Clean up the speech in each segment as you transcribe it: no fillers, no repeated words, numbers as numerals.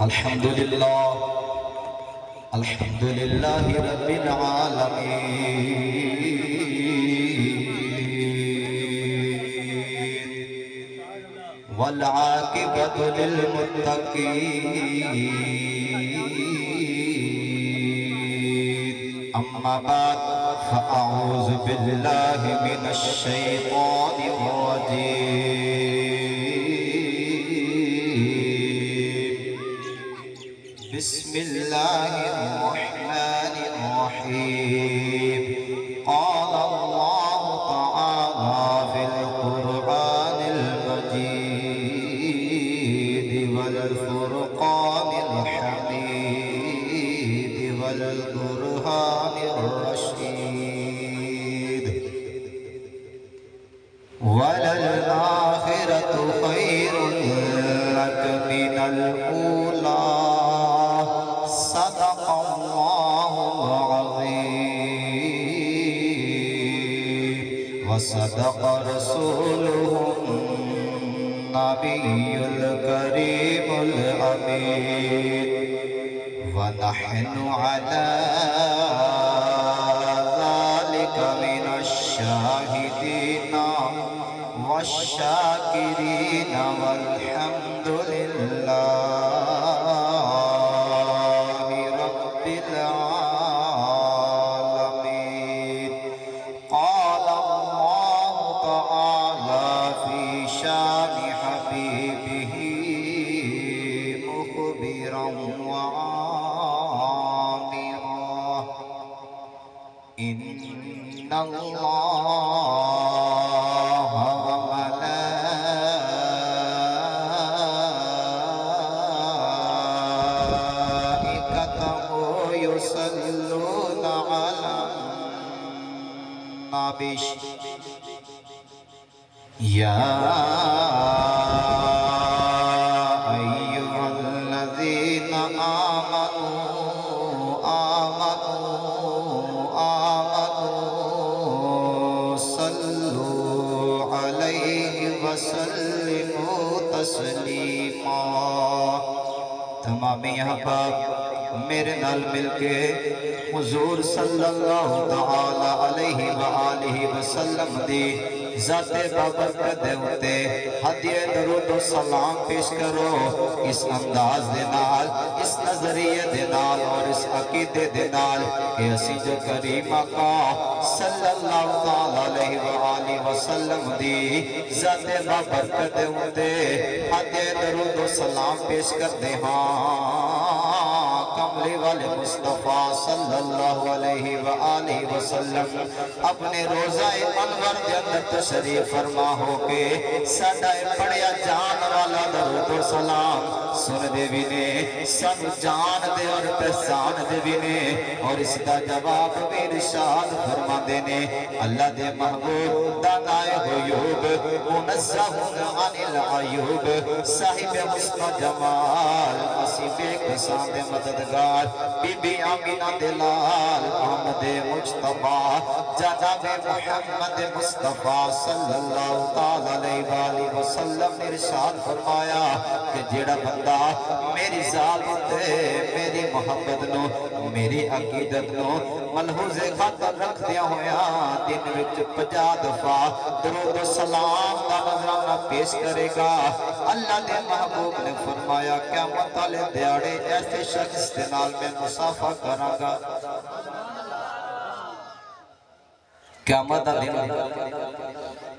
الحمدللہ رب العالمین والعاقبۃ للمتقین اما بعد فاعوذ باللہ من الشیطان الرجیم بسم اللہ الرحمن الرحیم قال اللہ تعالی فی القرآن المجید والفرقان الحمید والبرہان الرشید وَلَلْآخِرَةُ خَيْرٌ لَكَ مِنَ الْأُولَى صدق اللہ العظیم وصدق رسولہ النبی الکریم الامین ونحن علی ذلك من الشاہدین والشاکرین والحمد للہ إن الله وملائكته يصلون على النبي يا أيها الذين وسلموا تسلیما تمام احباب میرے نال مل کے حضور صلی اللہ تعالی علیہ وآلہ وسلم دی ذات بابرکت دے ہوتے ہدیہ درود و سلام پیش کرو اس انداز دے نال اس نظریہ دے نال اور اس عقیدے دے نال کہ اسی جو کریم آقا صلی اللہ علیہ وآلہ وسلم دی ذات بابرکت دے ہوتے ہدیہ درود و سلام پیش کر دے ہاں کملی والے مصطفیٰ صلی اللہ علیہ وآلہ وسلم اپنے روزہ انور دے اندر تشریف فرما ہو کے ساڈا پڑھیا جان والا درود و سلام سن دے بھی نے سن جان دے اور پہچان دے بھی نے اور اس دا جواب بھی ارشاد فرما دے نے اللہ دے محبوب دانائے غیوب منزہ عن العیوب صاحب حسن جمال نصیب کسان دے مددگار بی بی آمینہ دلال آمد مجتبہ جناب محمد مصطفیٰ صلی اللہ علیہ وآلہ وسلم نے ارشاد فرمایا کہ جیڑا بندہ میری ذات تے میری محبت نو میری عقیدت نو ملحوظ خاطر رکھ دیا ہویا دن وچ 50 دفعہ درود و سلام دا نظرانہ پیش کرے گا اللہ دے محبوب نے فرمایا قیامت والے دیاڑے ایسے شخص کے نال میں مصافحہ کراں گا قیامت دا دن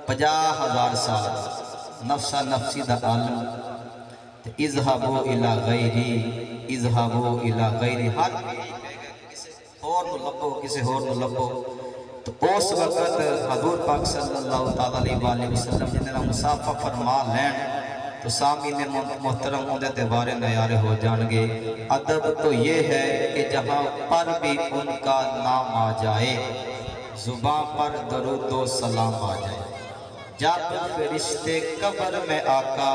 50,000 سال نفسا نفسی دا عالم اذهبوا الى غیری اذهبوا الى غیری ہر اور نو لبو کسی اور نو لبو تو اس وقت حضور پاک صلی اللہ علیہ وآلہ وسلم جنہاں مصافحہ فرما لین تو سامعین محترم ہوندے تے بارے نیارے ہو جانگے ادب تو یہ ہے کہ جہاں پر بھی ان کا نام آ جائے زبان پر درود و سلام آ جائے جب فرشتے قبر میں آقا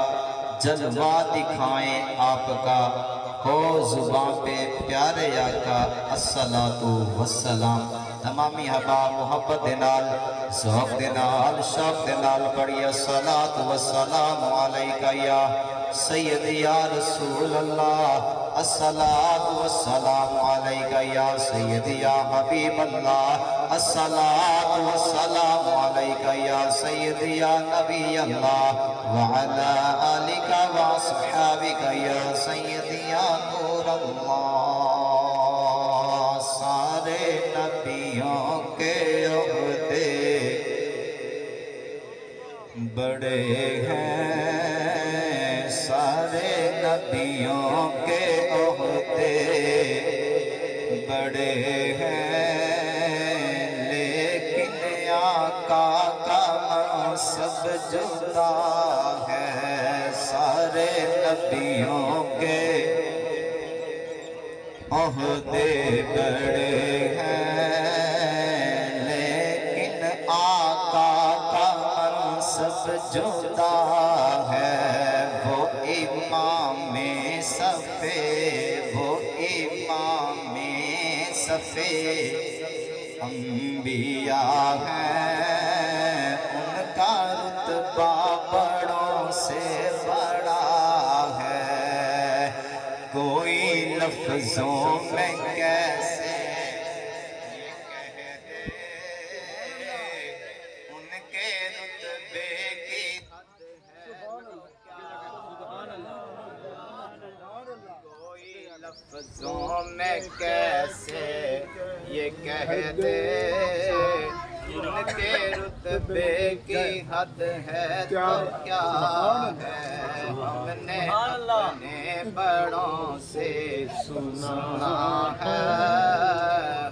جلوہ دکھائیں آپ کا ہو زبان پہ پیارے آقا الصلاة والسلام تمامی حباب محبت دنال ذوق دنال شوق دنال پڑھی الصلاة والسلام علیکہ یا سید یا رسول اللہ الصلاۃ والسلام علیکہ یا سید یا حبیب اللہ الصلاۃ والسلام علیکہ یا سید یا نبی اللہ وعلی آلکہ واصحابکہ یا سید یا نور اللہ سارے نبیوں کے عہدے بڑے ہیں سارے نبیوں کے عہدے بڑے ہیں لیکن آقا کا منصب جدا ہے سارے نبیوں کے عہدے بڑے ہیں لیکن آقا کا منصب جدا ہے وہ امام صفے وہ امام صفے انبیاء ہیں ان کا رتبہ بڑوں سے بڑا ہے کوئی لفظوں میں کیسے یہ کہہ دے ان کے رتبے کی حد ہے کوئی لفظوں میں کیسے یہ کہہ دے ان کے رتبے کی حد ہے تو کیا ہے ہم نے اپنے بڑوں سے سنا ہے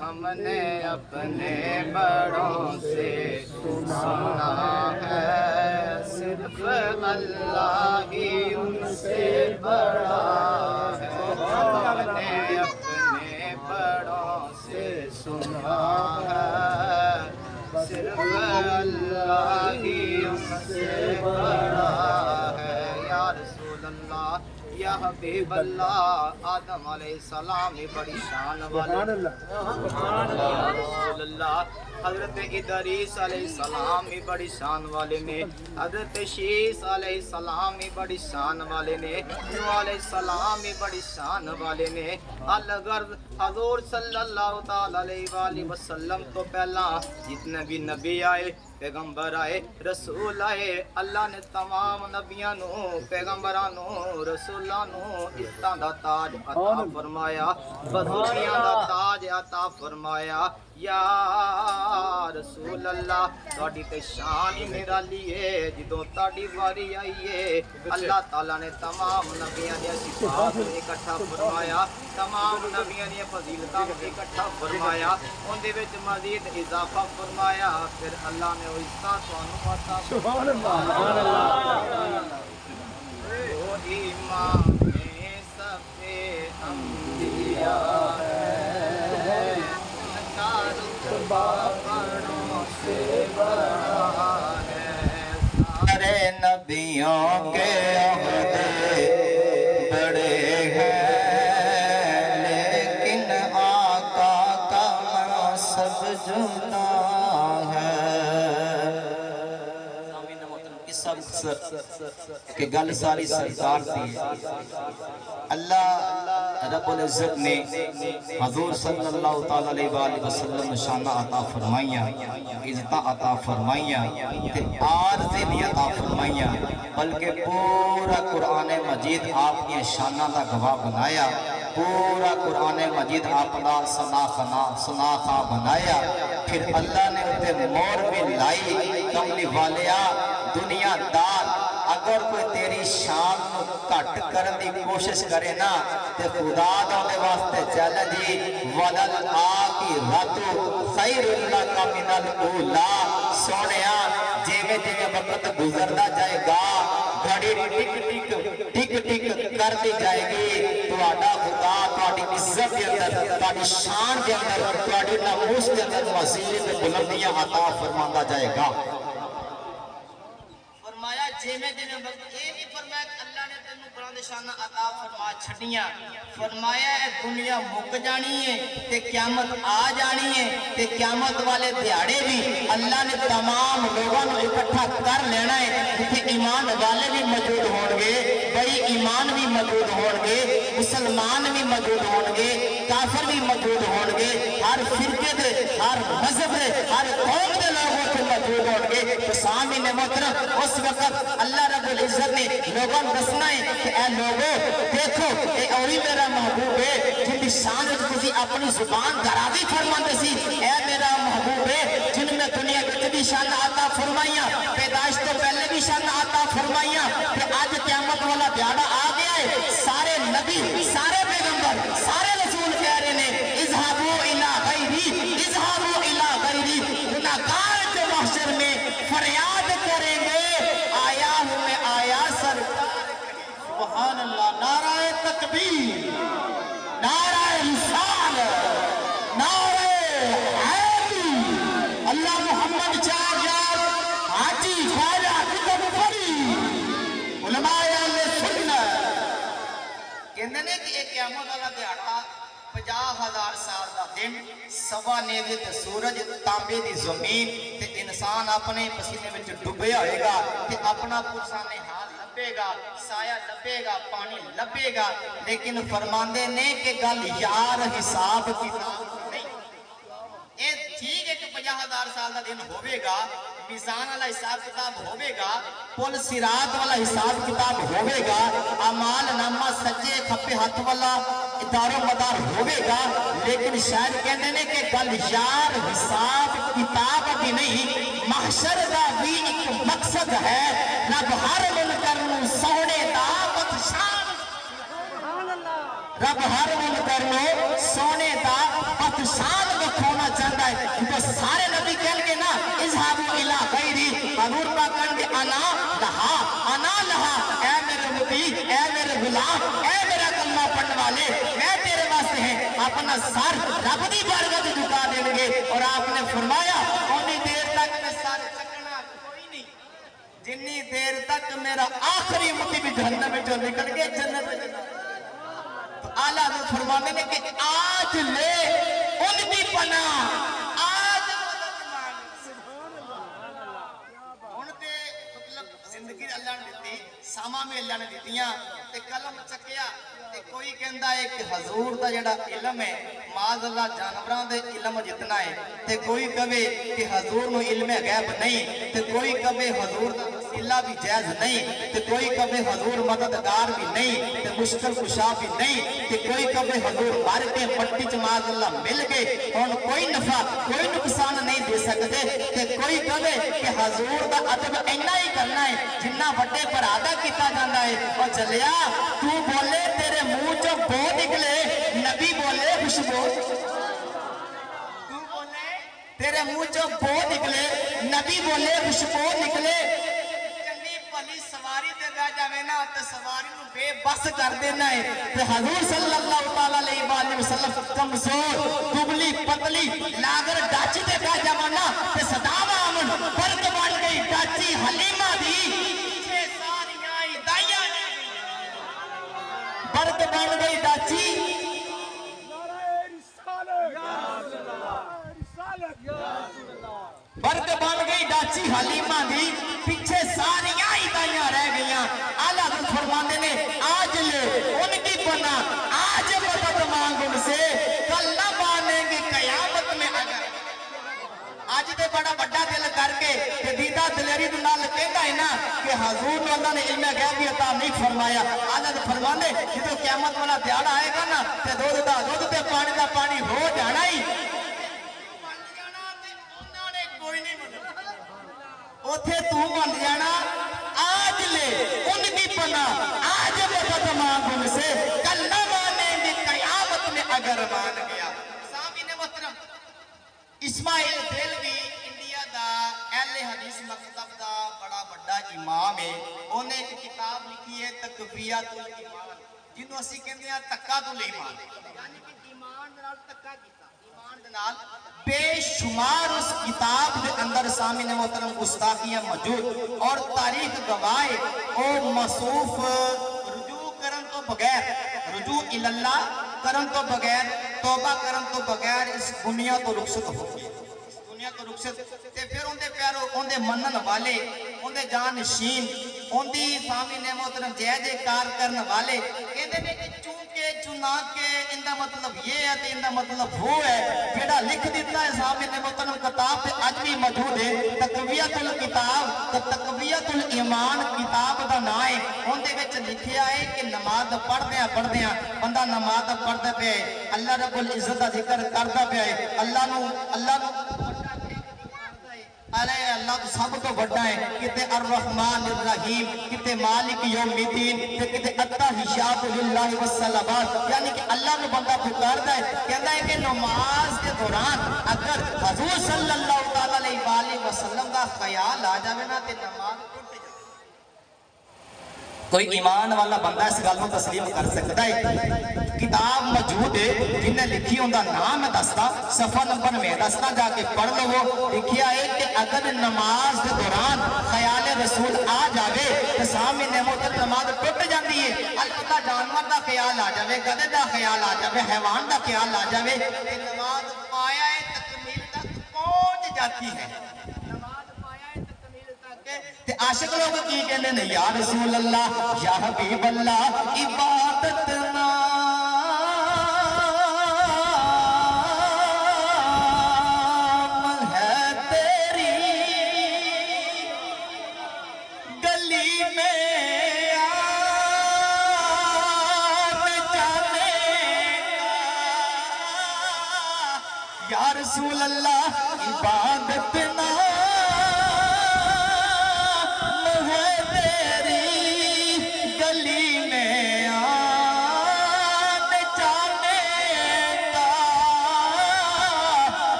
ہم نے اپنے بڑوں سے سنا ہے صرف اللہ ہی ان سے بڑا ہے ہم نے اپنے بڑوں سے سنا ہے صرف اللہ ہی ان سے بڑا ہے یا رسول اللہ یا حبیب اللہ آدم علیہ السلام بڑی شان والے یا رسول اللہ حضرت ادریس علیہ السلام بھی بڑی شان والے نے حضرت شیس علیہ السلام بھی بڑی شان والے نے نوح علیہ السلام بھی بڑی شان والے نے الغرض حضور صلی اللہ تعالیٰ علیہ وآلہ وسلم تو پہلا جتنے بھی نبی آئے پیغمبر آئے رسول آئے اللہ نے تمام نبیاں نو پیغمبراں نو رسولاں نو عزتاں دا تاج عطا فرمایا بزرگیاں دا تاج عطا فرمایا یا رسول اللہ تہاڈی تے شان ہی میرا لیے جدوں تہاڈی واری آئی ہے اللہ تعالیٰ نے تمام نبیاں دی صفات کو اکٹھا فرمایا تمام نبیاں دی فضیلتاں کو اکٹھا فرمایا ان دے وچ مزید اضافہ فرمایا پھر اللہ نے وہ عزت تانوں عطا سبحان اللہ وہ امام صفے انبیاء ہے بڑوں سے بڑا ہے سارے نبیوں کے عہدے بڑے ہیں لیکن آقا کا منصب جدا ہے کہ گل ساری سرکار تھی اللہ رب العزت نے حضور صلی اللہ تعالیٰ علیہ وآلہ وسلم شانہ عطا فرمائیاں عزتہ عطا فرمائیاں کہ عارضی نہیں عطا فرمائیاں بلکہ پورا قرآن مجید آپ کی شانہ کا گواہ بنایا پورا قرآن مجید آپ کا سناخا بنایا پھر اللہ نے اسے مور بھی لائی کملی والیا دنیا دار اگر کوئی تیری شان کو کٹ کرنے کی کوشش کرے نا تے خدا دے واسطے چیلنج ولل آخرۃ خیر لک من الاولی سونیا جویں جویں وقت گزردا جائے گا گھڑی ٹک ٹک کرتی جائے گی تہاڈا خدا تہاڈی عزت دے اندر تہاڈی شان دے اندر تہاڈی ناموس دے اندر مزید بلندیاں عطا فرماندا جائے گا فرمایا جیویں جیویں وقت یہ نہیں فرمایا کہ اللہ نے تینوں قرآن نشانہ عطا فرما چھڑیاں فرمایا ہے دنیا مک جانی ہے تے قیامت آ جانی ہے تے قیامت والے دیاڑے بھی اللہ نے تمام لوگوں نے اکٹھا کر لینا ہے کہ ایمان والے بھی موجود ہوں گے بڑی ایمان بھی موجود ہوں گے مسلمان بھی موجود ہوں گے کافر بھی موجود ہوں گے ہر فرقے دے ہر مذہب دے ہر قوم دے لوگوں کو موجود ہوں گے تو سامعین محترم اس وقت اللہ رب العزت نے لوگوں کو دسنا ہے کہ اے لوگوں دیکھو اے اوہی میرا محبوب ہے جن کی شان تسی اپنی زبان درازی فرماندے سی اے میرا محبوب ہے جن میں دنیا کی بھی شان عطا فرمائیاں پیدائش تو پہلے بھی شان عطا فرمائیاں کہ آج قیامت والا دیہڑا آ گیا ہے سارے نبی سارے پیغمبر سارے رسول کہہ رہے ہیں اذهبوا الى غیری اذهبوا الى غیری گناہگار جو محشر میں فریاد کریں گے آیا ہوں میں آیا سرکار سبحان اللہ نعرہ تکبیر نعرہ رسالت نعرہ حیدری اللہ محمد چار یار حاجی خواجہ کتب فری علماء اہل سنت کہندے نے کہ ایک قیامت والا دیہڑا 50,000 سال دا دن سوا نیوے تے سورج تانبے دی زمین تے انسان اپنے پسینے وچ ڈوبے ہوئے گا تے اپنا پرسانے حال لبے گا سایہ لبے گا پانی لبے گا لیکن فرماندے نے کہ گل یار حساب کتاب نہیں اے ٹھیک ہے کہ 50,000 سال دا دن ہوئے گا میزان والا حساب کتاب ہوئے گا پل صراط والا حساب کتاب ہوئے گا اعمال نامہ سجے کھپے ہاتھ والا ادار و مدار ہوئے گا لیکن شاید کہنے نے کہ گل یار حساب کتاب بھی نہیں محشر دا بھی ایک مقصد ہے رب ہر منکر نو سونے دا بخشان رب ہر منکر نو سونے دا بخشان بکھونا چاہتا ہے تو سارے نبی کہل کے نا اذهبوا الى غیری حضور پاک کہن گے انا لہا اے میرے مبی اے میرے غلام اے میرا کلمہ پڑھنے والے میں تیرے واسطے ہیں اپنا سر رب دی بارگاہ میں جھکا دیں گے اور آپ نے فرمایا اونی دیر تک میں سر چکنا کوئی نہیں جنی دیر تک میرا آخری مٹی بھی جہنم میں جو نکل گئے جنت میں تو اعلیٰ حضرت فرمانے نے کہ آج لے ان کی پناہ آج مدد مانگ ان تے مطلب زندگی اللہ نے دیتی ساما میں اللہ نے دیتیاں تے قلم چکیا تے کوئی کہندا ہے کہ حضور دا جڑا علم ہے معاذ اللہ جانوراں دے علم جتنا ہے تے کوئی کہے کہ حضور نو علم غیب نہیں تے کوئی کہے حضور دا وسیلہ بھی جائز نہیں تے کوئی کہے حضور مددگار بھی نہیں تے مشکل کشا بھی نہیں تے کوئی کہے حضور مر کے مٹی چ معاذ اللہ مل گئے ہن کوئی نفع کوئی نقصان نہیں دے سکتے تے کوئی کہے کہ حضور دا ادب اینا ہی کرنا ہے جنہ بڑے پر آدھا کیتا جاندا ہے اور چلیا تو بولے تیرے منہ چو بو نکلے نبی بولے خوشبو تو بولے تیرے منہ چو بو نکلے نبی بولے خوشبو نکلے چنگی پلی سواری دے دا جاوے نا تے سواری نو بے بس کر دینا ہے تے حضور صلی اللہ علیہ وآلہ وسلم کمزور دبلی پتلی لاگر ڈاچی دے دا جاوانا تے صداوہ آمن برد بڑھ گئی ڈاچی حلیمہ دی برد بن گئی ڈاچی برد بن گئی ڈاچی حلیمہ دی پیچھے ساریاں ہی دائیاں رہ گئیاں اعلیٰ حضرت فرماندے نے آج لے ان کی پناہ آج مدد مانگ ان سے کل نہ مانیں گے قیامت میں اگر آج دے بڑا بڑا دل کر کے دیدہ دلیری دنال کہتا ہے نا کہ حضور نے اللہ نے علم غیب بھی عطا نہیں فرمایا اللہ فرمانے جدو قیامت والا دیہڑا آئے گا نا تے دودھ تے پانی دا پانی ہو جانا ہی اوتھے تو بن جانا آج لے ان کی پناہ آج مدد مانگ ان سے کل نہ مانیں گے قیامت میں اگر مان گیا سامعین محترم اسماعیل دہلوی انڈیا دا اہل حدیث مکتب دا بڑا بڑا امام ہے انہیں ایک کتاب لکھی ہے تقویۃ الایمان جنہوں اسی کہندے ہیں تقویۃ الایمان یعنی کہ ایمان دے نال تقوی کیتا ایمان دے نال بے شمار اس کتاب دے اندر سامعین محترم گستاخیاں موجود اور تاریخ گواہ او موصوف رجوع کرن بغیر رجوع اللہ کرن تو بغیر توبہ کرن تو بغیر اس دنیا تو رخصت ہو گئے دنیا تو رخصت تے پھر اندے پیارو اندے منن والے اندے جانشین اندی سامنے محترم جے جے کار کرن والے کہندے نے کہ چونکہ چنا کے اندا مطلب یہ ہے تے اندا مطلب وہ ہے جڑا لکھ دیتا ہے سامنے محترم کتاب تے اج بھی موجود ہے تقویۃ الکتاب تے تقویۃ الایمان کتاب دا نام ہے اندے وچ لکھیا ہے کہ نماز پڑھدیاں بندہ نماز پڑھدا پیا ہے اللہ رب العزت دا ذکر کردا پیا ہے اللہ نو ارے اللہ تو سب تو بڑا ہے کتے الرحمن الرحیم کتے مالک یوم الدین کتے التحیات للہ والصلوات یعنی کہ اللہ نے بندہ پکاردا ہے کہندا ہے کہ نماز کے دوران اگر حضور صلی اللہ علیہ وآلہ وسلم کا خیال آ جاوے نا تے نماز ٹوٹ جائے کوئی ایمان والا بندہ اس گل کو تسلیم کر سکتا ہے کتاب موجود ہے جن نے لکھی ان کا نام ہے دستا صفحہ نمبر میں دستا جا کے پڑھ لو لکھیا ہے کہ اگر نماز کے دوران خیال رسول آ جاوے تو سامنے محترم نماز ٹوٹ جاتی ہے البتہ جانور دا خیال آ جاوے گدے دا خیال آ جاوے حیوان دا خیال آ جاوے کہ نماز پایا ہے تکمیل تک پہنچ جاتی ہے تے عاشق لوگ کی کہنے نے یا رسول اللہ یا حبیب اللہ عبادت نام ہے تیری گلی میں آنے جانے کا یا رسول اللہ عبادت نام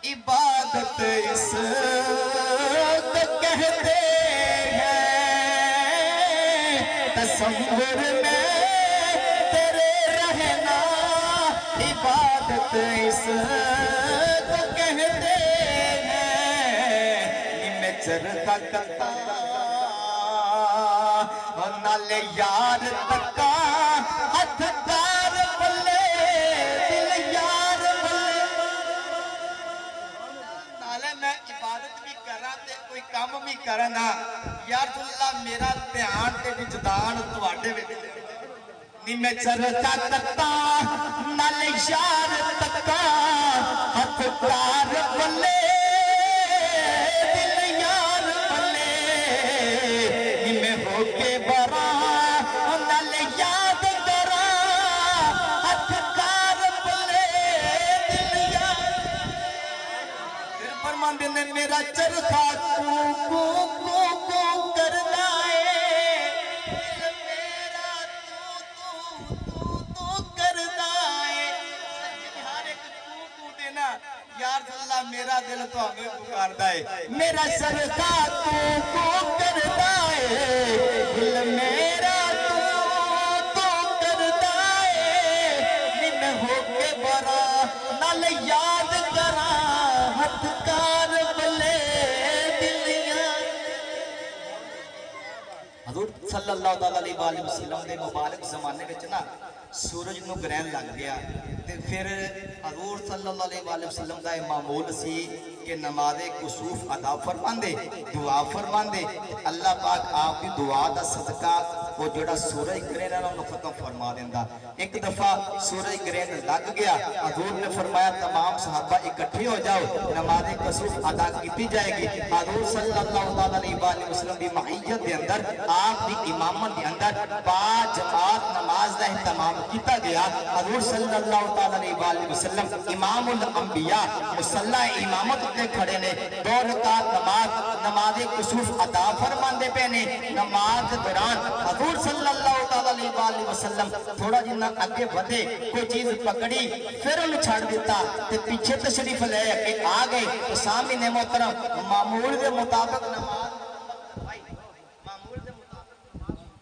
عبادت اس کو کہتے ہیں تصور میں تیرے رہنا عبادت اس کو کہتے ہیں میں چرخا کرتا اور نالے یار تکا ہاتھ کار بلے دل یار بلے نالے میں عبادت بھی کرا تے کوئی کام بھی کرنا یا رسول اللہ میرا دھیان تے وجدان تواڈے وچ نی میں چرخا کرتا نالے یار تکا ہاتھ کار بلے کے برا نل یاد کرا ہاتھ کار بلے دل یاد پھر فرماندے نے میرا چرخا کو کردا ہے دل میرا تو کردا ہے ہر ایک کو دینا یا رسول اللہ میرا دل تو ہمیں پکاردا ہے میرا چرخا کو کردا ہے دل میرا تو کردا ہے نم ہو کے برا نال یاد کرا ہاتھ کار بلے دل یاد حضور صلی اللہ علیہ وآلہ وسلم دے مبارک زمانے وچ نا سورج نو گرہن لگ گیا تے پھر حضور صلی اللہ علیہ وآلہ وسلم دا معمول سی کہ نماز کسوف ادا فرماندے دعا فرماندے اللہ پاک آپ کی دعا دا صدقہ وہ جڑا سورج گرہن ہے انہوں ختم فرما دیندا ایک دفعہ سورج گرہن لگ گیا حضور نے فرمایا تمام صحابہ اکٹھے ہو جاؤ نماز کسوف ادا کیتی جائے گی حضور صلی اللہ علیہ وآلہ وسلم دی معیت دے اندر آپ دی امامت دے اندر با جماعت نماز دا اہتمام کیتا گیا حضور صلی اللہ علیہ وآلہ وسلم امام الانبیاء مصلی امامت تے کھڑے نے 2 رکعت نماز کسوف ادا فرماندے پے نے نماز دوران حضور صلی اللہ علیہ وآلہ وسلم تھوڑا جنہ اگے بڑھے کوئی چیز پکڑی پھر انہوں چھاڑ دیتا تے پیچھے تشریف لے کے آ گئے تو سامنے محترم معمول دے مطابق نماز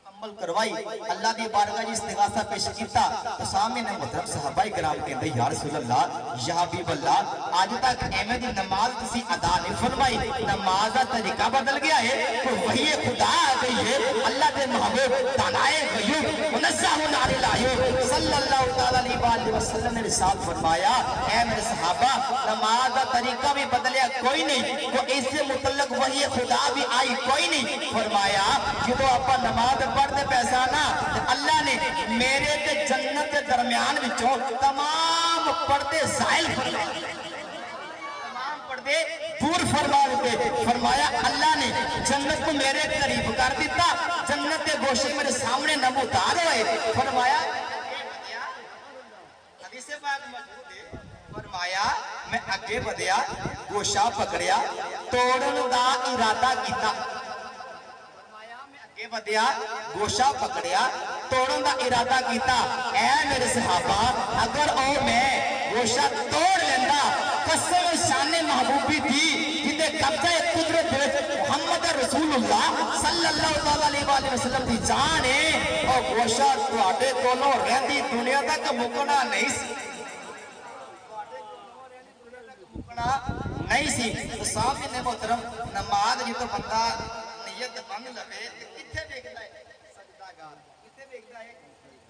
عمل کر کروائی اللہ دی بارگاہ جی استغاثہ پیش کیتا تو سامنے محترم صحابہ کرام کہندے یا رسول اللہ یا حبیب اللہ آج تک ایویں دی نماز تسی ادا نہیں فرمائی نماز دا طریقہ بدل گیا ہے تو وہی خدا آ گئی ہے اللہ دے محبوب دانائے غیوب منزہ عن العیوب صلی اللہ تعالی علیہ وسلم نے ارشاد فرمایا اے میرے صحابہ نماز دا طریقہ بھی بدلیا کوئی نہیں تو اس سے متعلق وہی خدا بھی آئی کوئی نہیں فرمایا جدو آپ نماز پڑھتے پیسہ نا اللہ نے میرے تے جنت کے درمیان وچوں تمام پردے زائل فرمائے تمام پردے دور فرما دیتے فرمایا اللہ نے جنت کو میرے قریب کر دیتا جنت کے گوشے میرے سامنے نمودار ہوئے فرمایا حدیث پاک موجود ہے فرمایا میں اگے بدیا گوشہ پکڑیا توڑن دا ارادہ کیتا اگے بدیا گوشہ پکڑیا توڑن دا ارادہ کیتا اے میرے صحابہ اگر او میں گوشہ توڑ لیندہ قسم شان محبوبی تھی جتے قبضہ قدرت محمد رسول اللہ صلی اللہ علیہ وسلم دی جان ہے اور گوشہ تواڈے کولوں رہندی دنیا تک مکنا نہیں سی نہیں سی تو سامنے محترم نماز جی تو بندہ نیت بند لگے کتھے دیکھتا ہے سجدہ گاہ کتھے دیکھتا ہے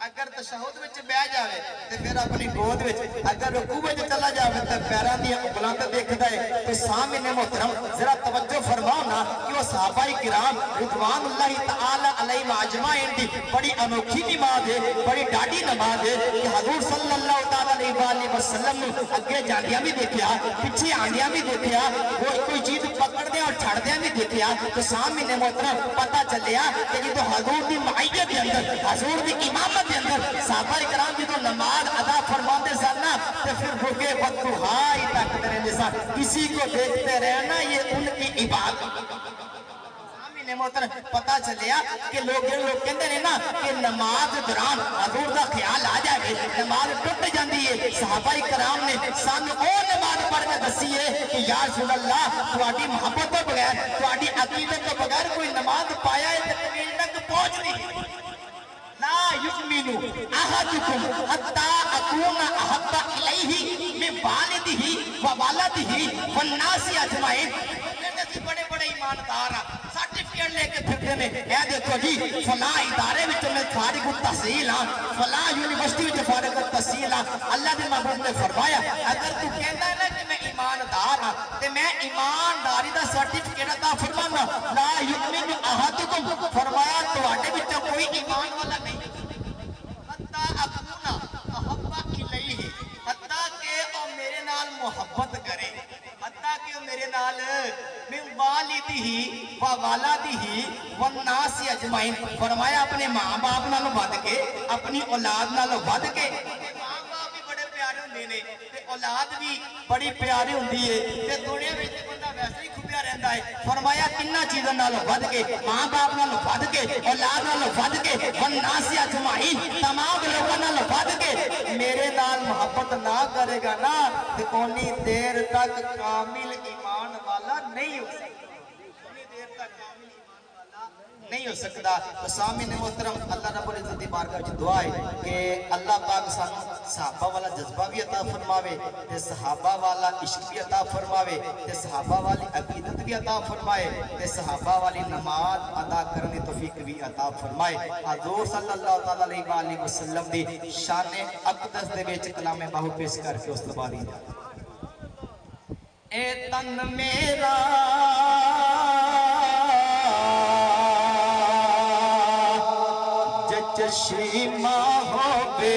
اگر تشہد وچ بیٹھ جاوے تے پھر اپنی گود وچ اگر رکوع وچ چلا جاوے تے پیراں دی انگلاں تے دیکھدا ہے تو سامنے محترم ذرا توجہ فرماؤ نا کہ وہ صحابہ کرام رضوان اللہ تعالی علیہم اجمعین دی بڑی انوکھی نماز ہے بڑی ڈاڈی نماز ہے کہ حضور صلی اللہ تعالی علیہ وسلم نے اگے جاندیاں بھی دیکھیا پیچھے آندیاں بھی دیکھیا وہ کوئی چیز پکڑدے اور چھڑدیاں بھی دیکھیا تو سامنے محترم پتہ چلیا کہ جدوں حضور دی معیت دے اندر حضور دی امامت کے اندر صحابہ کرام کی تو نماز ادا فرماتے سننا تو پھر رکے بددعائی تک کریں سن کسی کو دیکھتے رہنا یہ ان کی عبادت محترم پتہ چلیا کہ لوگ کہندے ہیں نا کہ نماز دوران حضور دا خیال آ جائے نماز ٹوٹ جاندی ہے صحابہ کرام نے سانو او نماز پڑھ کے دسی ہے کہ یا رسول اللہ تہاڈی محبت تو بغیر تہاڈی عقیدت تو بغیر کوئی نماز پایا ہے تے قبیل تک پہنچ نہیں لا یؤمن احدکم حتی اکون احب الیہ من والدہ وولدہ والناس اجمعین کہندے بڑے بڑے ایماندار سرٹیفکیٹ لے کے پھرتے نے اے دیکھو جی فلاں ادارے وچ میں فارغ التحصیل ہاں فلاں یونیورسٹی وچ فارغ التحصیل ہاں اللہ دے محبوب نے فرمایا اگر تو کہندا ہے نا کہ میں ایماندار ہاں تے میں ایمانداری دا سرٹیفکیٹ عطا فرمانا لا یؤمن احدکم فرمایا تواڈے وچ کوئی ایمان والا نہیں حتی اکونا احب الیہ حتی کہ او میرے نال محبت کرے حتی کہ او میرے نال من والدہ و والدہ والناس اجمعین فرمایا اپنے ماں باپ نالوں ود کے اپنی اولاد نالوں ود کے ماں باپ بھی بڑے پیارے ہوندے نے تے اولاد بھی بڑی پیاری ہوندی ہے تے دنیا وچ بندہ ویسے ہی کھپیا رہندا ہے فرمایا تیناں چیزاں نالوں ود کے ماں باپ نالوں ود کے اولاد نالوں ود کے والناس اجمعین تمام لوگاں نالوں ود کے میرے نال محبت نہ کرے گا نا تے اونی دیر تک کامل ایمان والا نہیں ہو سکتا نہیں ہو سکتا تو سامنے محترم اللہ رب العزت دی بارگاہ وچ دعا ہے کہ اللہ پاک سانو صحابہ والا جذبہ بھی عطا فرماوے تے صحابہ والا عشق بھی عطا فرماوے تے صحابہ والی عقیدت بھی عطا فرمائے تے صحابہ والی نماز ادا کرنے توفیق بھی عطا فرمائے حضور صلی اللہ تعالی علیہ وآلہ وسلم دی شان اقدس دے وچ کلام باہو پیش کر کے اس تو بعد اے تن میرا چشمہ ہو بے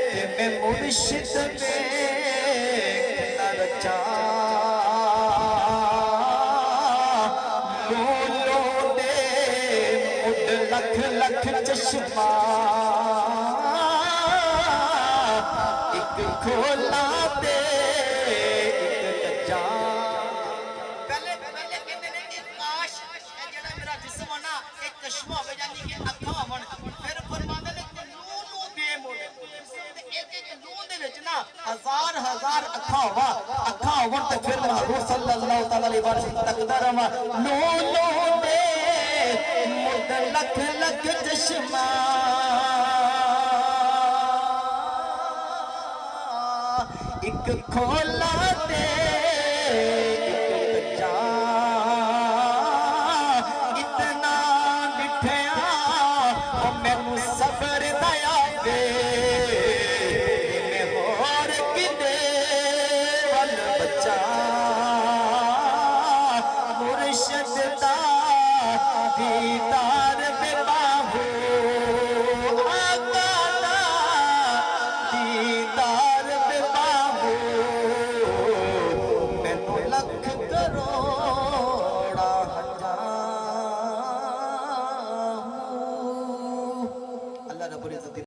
کہ میں مرشد میں نرچا لولو دے مڈ لکھ لکھ چشمہ ایک کھولا دے چشمہ ہوئے جانی کہ اکھاں ہون پھر فرماندے نے کہ نو دے موڑے ایک ایک نون دے وچ نا ہزار ہزار اکھاں ہوا اکھاں آون تے پھر محبوب صلی اللہ تعالی علیہ وسلم تقدر رہا لو لو دے مد لکھ لکھ چشمہ ایک کھولا دے ایک کچا اتنا مٹھیا او مینوں صبر دیا دے میں ہور کدے ول بچا مرشد دا دیدار بے